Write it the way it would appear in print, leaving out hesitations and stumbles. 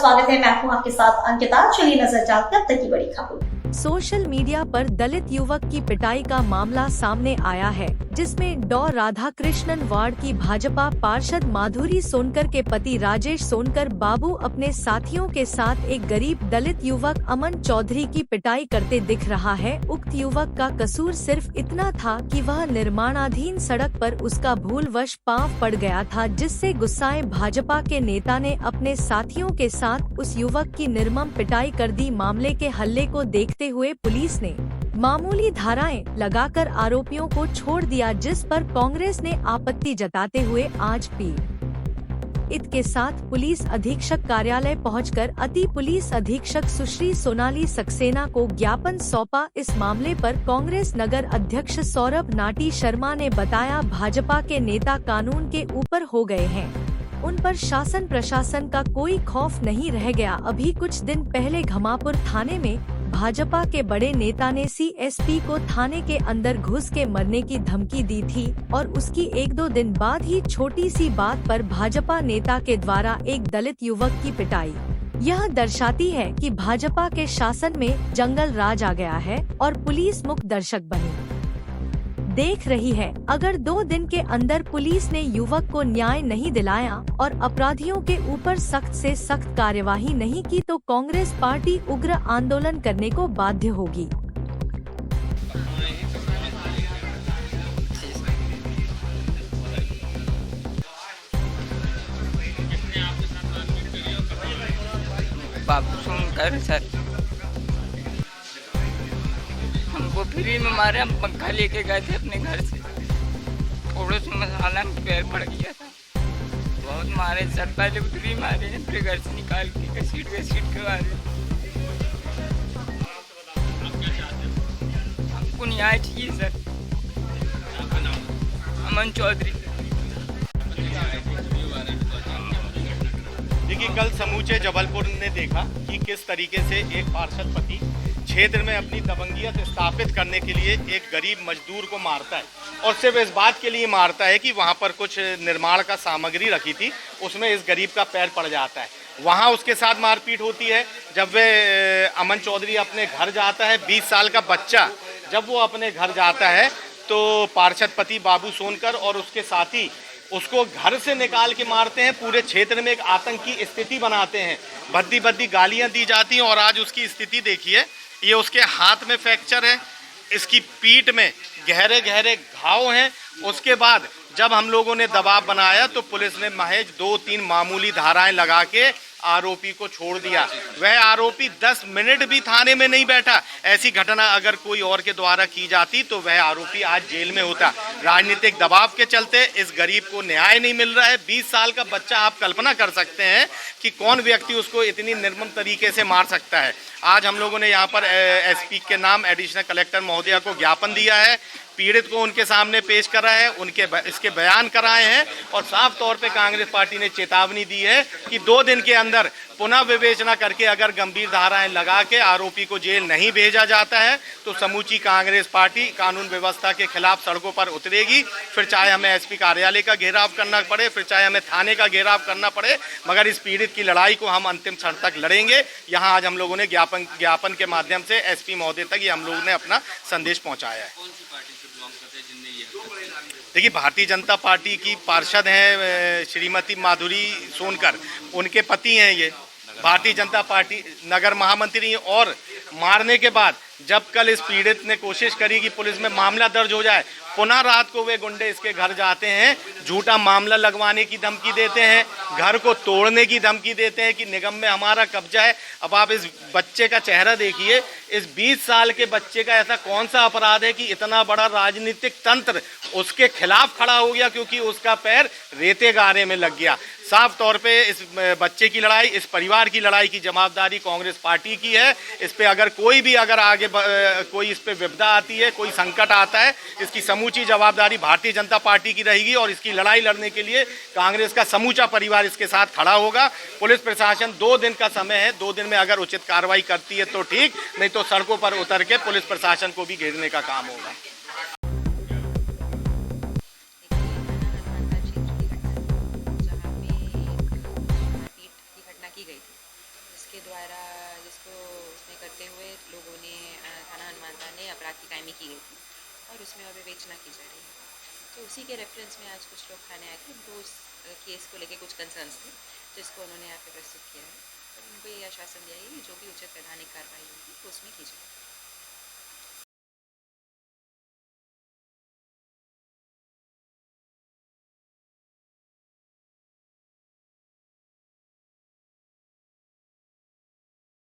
स्वागत है। मैं हूं आपके साथ अंकिता। चलिए नजर डालते हैं अब तक की बड़ी खबरों। सोशल मीडिया पर दलित युवक की पिटाई का मामला सामने आया है, जिसमें डॉ राधाकृष्णन वार्ड की भाजपा पार्षद माधुरी सोनकर के पति राजेश सोनकर बाबू अपने साथियों के साथ एक गरीब दलित युवक अमन चौधरी की पिटाई करते दिख रहा है। उक्त युवक का कसूर सिर्फ इतना था कि वह निर्माणाधीन सड़क पर उसका भूलवश पांव पड़ गया था, जिससे गुस्साए भाजपा के नेता ने अपने साथियों के साथ उस युवक की निर्मम पिटाई कर दी। मामले के हल्ले को देखते हुए पुलिस ने मामूली धाराएं लगाकर आरोपियों को छोड़ दिया, जिस पर कांग्रेस ने आपत्ति जताते हुए आज पीड़ित के साथ पुलिस अधीक्षक कार्यालय पहुंचकर अति पुलिस अधीक्षक सुश्री सोनाली सक्सेना को ज्ञापन सौंपा। इस मामले पर कांग्रेस नगर अध्यक्ष सौरभ नाटी शर्मा ने बताया, भाजपा के नेता कानून के ऊपर हो गए हैं, उन पर शासन प्रशासन का कोई खौफ नहीं रह गया। अभी कुछ दिन पहले घमापुर थाने में भाजपा के बड़े नेता ने सीएसपी को थाने के अंदर घुस के मरने की धमकी दी थी और उसकी 1-2 दिन बाद ही छोटी सी बात पर भाजपा नेता के द्वारा एक दलित युवक की पिटाई। यह दर्शाती है कि भाजपा के शासन में जंगल राज आ गया है और पुलिस मुख्य दर्शक बनी देख रही है। अगर 2 दिन के अंदर पुलिस ने युवक को न्याय नहीं दिलाया और अपराधियों के ऊपर सख्त से सख्त कार्यवाही नहीं की तो कांग्रेस पार्टी उग्र आंदोलन करने को बाध्य होगी। बाबू सोनकर सर हमको फ्री में मारे। हम पंखा लेके गए थे अपने घर से, थोड़े से मसाला में पैर पड़ गया था, बहुत मारे सर। पहले फ्री मारे, फिर घर से निकाल के घसीट के मारे। हमको न्याय चाहिए सर। अमन चौधरी। देखिए, कल समूचे जबलपुर ने देखा कि किस तरीके से एक पार्षद पति क्षेत्र में अपनी दबंगियत स्थापित करने के लिए एक गरीब मजदूर को मारता है, और सिर्फ इस बात के लिए मारता है कि वहां पर कुछ निर्माण का सामग्री रखी थी, उसमें इस गरीब का पैर पड़ जाता है। वहां उसके साथ मारपीट होती है। जब वे अमन चौधरी अपने घर जाता है, 20 साल का बच्चा जब वो अपने घर जाता है तो पार्षद पति बाबू सोनकर और उसके साथी उसको घर से निकाल के मारते हैं। पूरे क्षेत्र में एक आतंक की स्थिति बनाते हैं, भद्दी गालियां दी जाती हैं। और आज उसकी स्थिति देखिए, ये उसके हाथ में फ्रैक्चर है, इसकी पीठ में गहरे घाव हैं। उसके बाद जब हम लोगों ने दबाव बनाया तो पुलिस ने महज 2-3 मामूली धाराएं लगा के आरोपी को छोड़ दिया। वह आरोपी 10 मिनट भी थाने में नहीं बैठा। ऐसी घटना अगर कोई और के द्वारा की जाती तो वह आरोपी आज जेल में होता। राजनीतिक दबाव के चलते इस गरीब को न्याय नहीं मिल रहा है। 20 साल का बच्चा, आप कल्पना कर सकते हैं कि कौन व्यक्ति उसको इतनी निर्मम तरीके से मार सकता है। आज हम लोगों ने यहाँ पर एसपी के नाम एडिशनल कलेक्टर महोदया को ज्ञापन दिया है, पीड़ित को उनके सामने पेश करा है, इसके बयान कराए हैं और साफ तौर पे कांग्रेस पार्टी ने चेतावनी दी है कि 2 दिन के अंदर पुनः विवेचना करके अगर गंभीर धाराएं लगा के आरोपी को जेल नहीं भेजा जाता है तो समूची कांग्रेस पार्टी कानून व्यवस्था के खिलाफ सड़कों पर उतरेगी। फिर चाहे हमें एसपी कार्यालय का घेराव करना पड़े, फिर चाहे हमें थाने का घेराव करना पड़े, मगर इस पीड़ित की लड़ाई को हम अंतिम क्षण तक लड़ेंगे। यहाँ आज हम लोगों ने ज्ञापन के माध्यम से एसपी महोदय तक ये हम लोगों ने अपना संदेश पहुँचाया है। देखिए, भारतीय जनता पार्टी की पार्षद हैं श्रीमती माधुरी सोनकर, उनके पति हैं ये भारतीय जनता पार्टी नगर महामंत्री। और मारने के बाद जब कल इस पीड़ित ने कोशिश करी कि पुलिस में मामला दर्ज हो जाए, पुनः रात को वे गुंडे इसके घर जाते हैं, झूठा मामला लगवाने की धमकी देते हैं, घर को तोड़ने की धमकी देते हैं कि निगम में हमारा कब्जा है। अब आप इस बच्चे का चेहरा देखिए, इस 20 साल के बच्चे का ऐसा कौन सा अपराध है कि इतना बड़ा राजनीतिक तंत्र उसके खिलाफ खड़ा हो गया क्योंकि उसका पैर रेते गारे में लग गया। साफ तौर पे इस बच्चे की लड़ाई, इस परिवार की लड़ाई की जवाबदारी कांग्रेस पार्टी की है। इस पे अगर कोई भी आगे कोई इस पे विपदा आती है, कोई संकट आता है, इसकी समूची जवाबदारी भारतीय जनता पार्टी की रहेगी और इसकी लड़ाई लड़ने के लिए कांग्रेस का समूचा परिवार इसके साथ खड़ा होगा। पुलिस प्रशासन 2 दिन का समय है, 2 दिन में अगर उचित कार्रवाई करती है तो ठीक, नहीं तो सड़कों पर उतर के पुलिस प्रशासन को भी घेरने का काम होगा। तो उसी के रेफरेंस में आज कुछ लोग थाने आए थे। उनको उस केस को लेके कुछ कंसर्न्स थे, जिसको उन्होंने यहाँ पे प्रस्तुत किया है। तो उनको ये आश्वासन दिया है कि जो भी उचित वैधानिक कार्रवाई होगी वो उसमें की जाएगी।